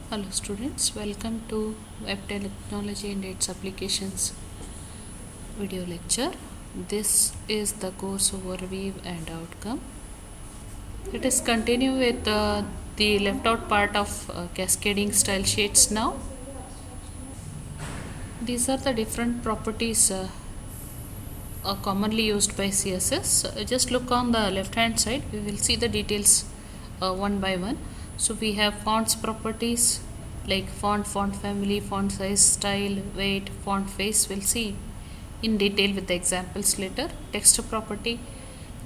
Hello students, welcome to Web Technology and its applications video lecture. This is the course overview and outcome. Let us continue with the left out part of cascading style sheets now. These are the different properties commonly used by CSS. Just look on the left hand side, we will see the details one by one. So we have fonts properties like font family, font size, style, weight, font face. We'll see in detail with the examples later. Text property,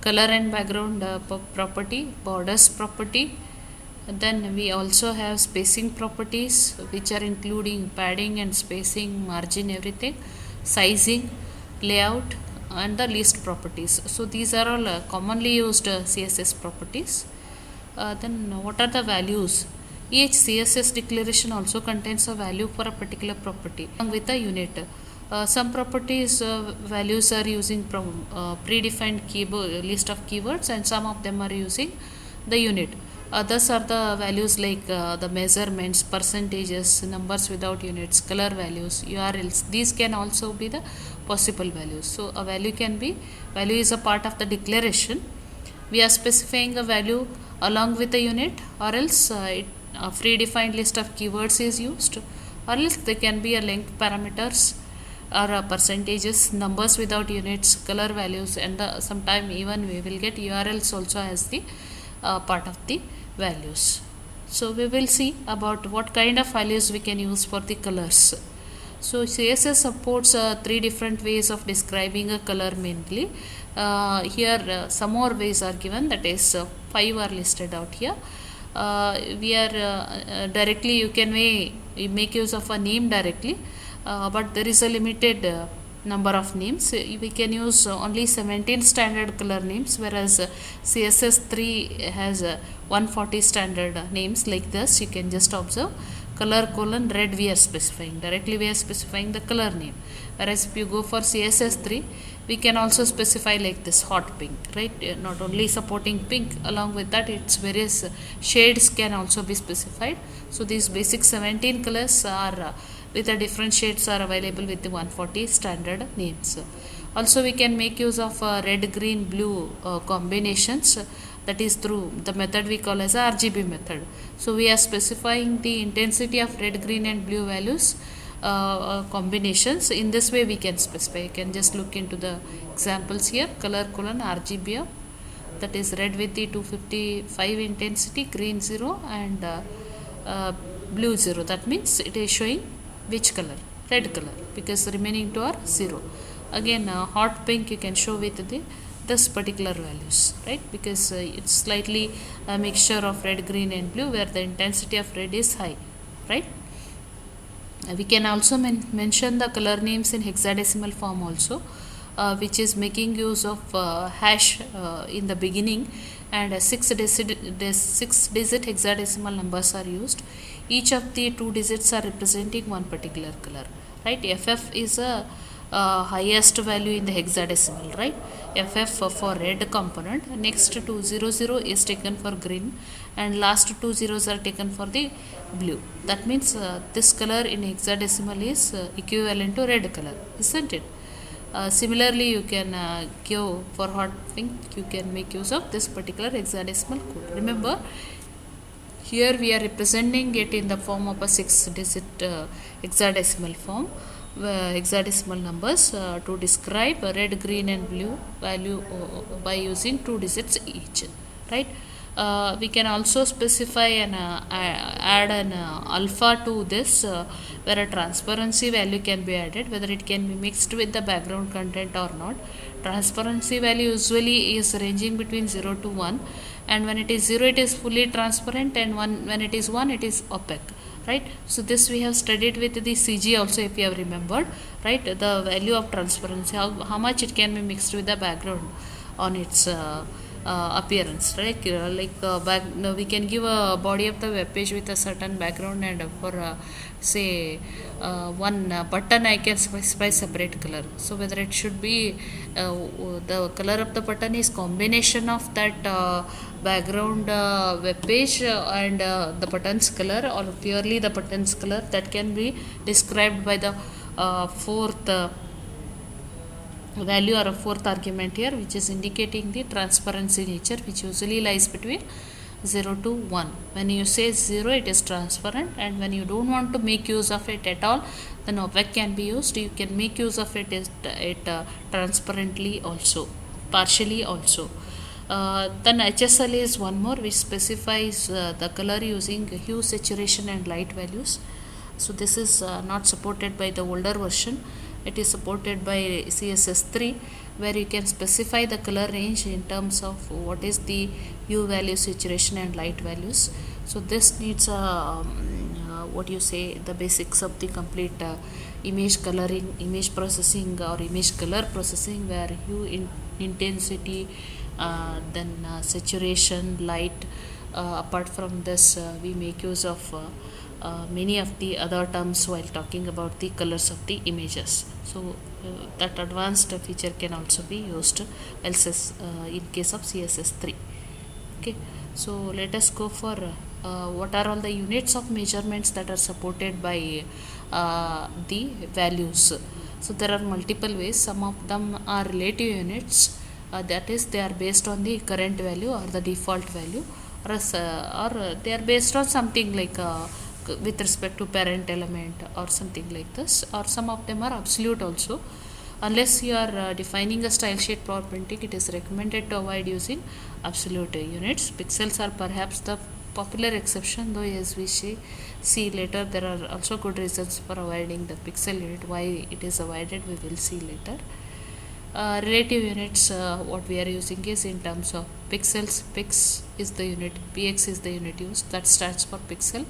color and background property, borders property. And then we also have spacing properties, which are including padding and spacing, margin, everything, sizing, layout, and the list properties. So these are all commonly used CSS properties. Then what are the values? Each CSS declaration also contains a value for a particular property along with a unit. Some properties values are using predefined keyboard list of keywords, and some of them are using the unit. Others are the values like the measurements, percentages, numbers without units, color values, URLs. These can also be the possible values. So a value is a part of the declaration. We are specifying a value along with a unit, or else a predefined list of keywords is used, or else there can be a length parameters or percentages, numbers without units, color values, and sometime even we will get URLs also as the part of the values. So we will see about what kind of values we can use for the colors. So CSS supports three different ways of describing a color mainly. Here some more ways are given, that is 5 are listed out here. We are directly you can make use of a name directly, but there is a limited number of names. We can use only 17 standard color names, whereas CSS 3 has 140 standard names like this. You can just observe color colon red, we are specifying directly, we are specifying the color name, whereas if you go for CSS 3 we can also specify like this hot pink, right? Not only supporting pink, along with that its various shades can also be specified. So these basic 17 colors are with the different shades are available with the 140 standard names. Also we can make use of red, green, blue combinations, that is through the method we call as a RGB method. So we are specifying the intensity of red, green and blue values combinations. In this way we can specify. You can just look into the examples here. Color colon RGB, that is red with the 255 intensity, green 0 and blue 0. That means it is showing which color? Red color, because the remaining two are 0. Again hot pink you can show with this particular values, right? Because it's slightly a mixture of red, green and blue, where the intensity of red is high, right? We can also mention the color names in hexadecimal form also, which is making use of hash in the beginning, and 6-digit hexadecimal numbers are used. Each of the 2 digits are representing one particular color, right? FF is a highest value in the hexadecimal, right? FF for red component, next to 00 is taken for green, and last 2 zeros are taken for the blue. That means this color in hexadecimal is equivalent to red color, isn't it? Similarly you can give for hot pink, you can make use of this particular hexadecimal code. Remember, here we are representing it in the form of a 6-digit hexadecimal form, hexadecimal numbers to describe red, green and blue value by using 2 digits each, right? We can also specify and add an alpha to this, where a transparency value can be added, whether it can be mixed with the background content or not. Transparency value usually is ranging between 0 to 1, and when it is 0 it is fully transparent, and when it is 1 it is opaque, right? So this we have studied with the CG also, if you have remembered, right? The value of transparency, how much it can be mixed with the background on its appearance, right? Back, no, we can give a body of the web page with a certain background, and for say one button I can specify separate color. So whether it should be the color of the button is combination of that background web page and the button's color, or purely the button's color, that can be described by the fourth value or a fourth argument here, which is indicating the transparency nature, which usually lies between 0 to 1. When you say 0, it is transparent, and when you don't want to make use of it at all, then opaque can be used. You can make use of it transparently also, partially also. Then HSL is one more, which specifies the color using hue, saturation and light values. So this is not supported by the older version. It is supported by CSS3, where you can specify the color range in terms of what is the hue value, saturation and light values. So this needs the basics of the complete image coloring, image processing or image color processing, where hue intensity, then saturation, light. Apart from this, we make use of many of the other terms while talking about the colors of the images. So that advanced feature can also be used else in case of CSS3. Okay, so let us go for what are all the units of measurements that are supported by the values. So there are multiple ways. Some of them are relative units, that is, they are based on the current value or the default value, or they are based on something like with respect to parent element or something like this, or some of them are absolute also. Unless you are defining a style sheet power printing, it is recommended to avoid using absolute units. Pixels are perhaps the popular exception, though as we see later, there are also good reasons for avoiding the pixel unit. Why it is avoided, we will see later. Relative units, what we are using is in terms of pixels. Pix is the unit, px is the unit used, that stands for pixel.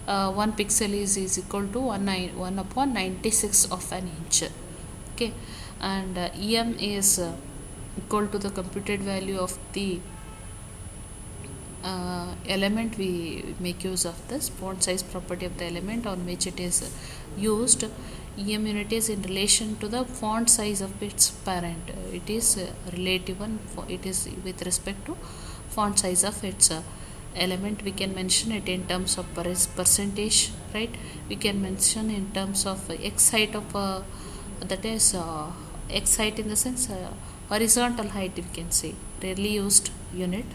1 pixel is equal to 1 upon 96 of an inch. Okay, and em is equal to the computed value of the element. We make use of this font size property of the element on which it is used. Em unit is in relation to the font size of its parent. It is relative one. It is with respect to font size of its element. We can mention it in terms of percentage, right? We can mention in terms of x height of that is x height in the sense horizontal height, we can say. Rarely used unit.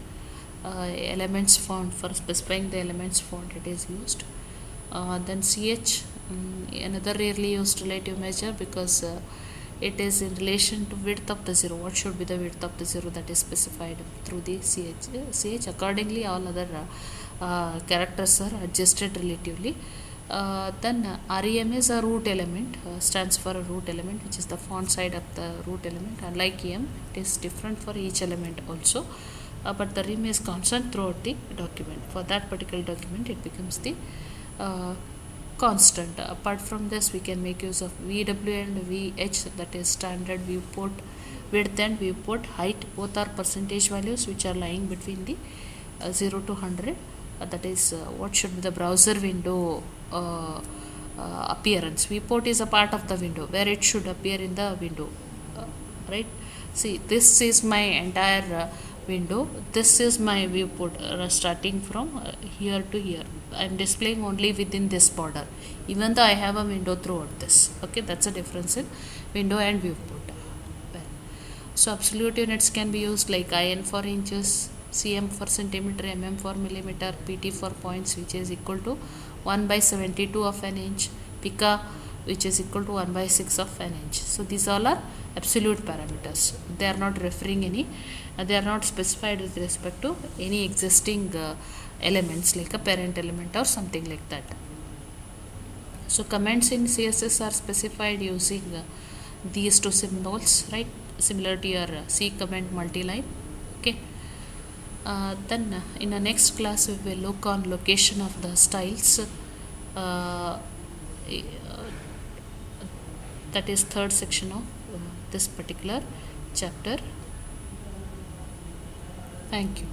Elements font, for specifying the elements font, it is used. Then ch, another rarely used relative measure, because it is in relation to width of the 0. What should be the width of the 0, that is specified through the ch. Accordingly, all other characters are adjusted relatively. Then rem is a root element, stands for a root element, which is the font side of the root element. Unlike em, it is different for each element also, but the rem is constant throughout the document. For that particular document, it becomes the constant. Apart from this, we can make use of VW and VH, that is standard viewport width and viewport height. Both are percentage values which are lying between the 0 to 100. That is what should be the browser window appearance. Viewport is a part of the window where it should appear in the window, right? See, this is my entire window. This is my viewport starting from here to here. I am displaying only within this border, even though I have a window throughout this. Okay, that's a difference in window and viewport. So absolute units can be used like IN for inches, cm for centimeter, mm for millimeter, pt for points, which is equal to 1 by 72 of an inch, pica, which is equal to 1 by 6 of an inch. So these all are absolute parameters. They are not referring any, they are not specified with respect to any existing elements like a parent element or something like that. So comments in CSS are specified using these two symbols, right? Similar to your C comment multi-line. Okay. Then in the next class, we will look on location of the styles. That is third section of this particular chapter. Thank you.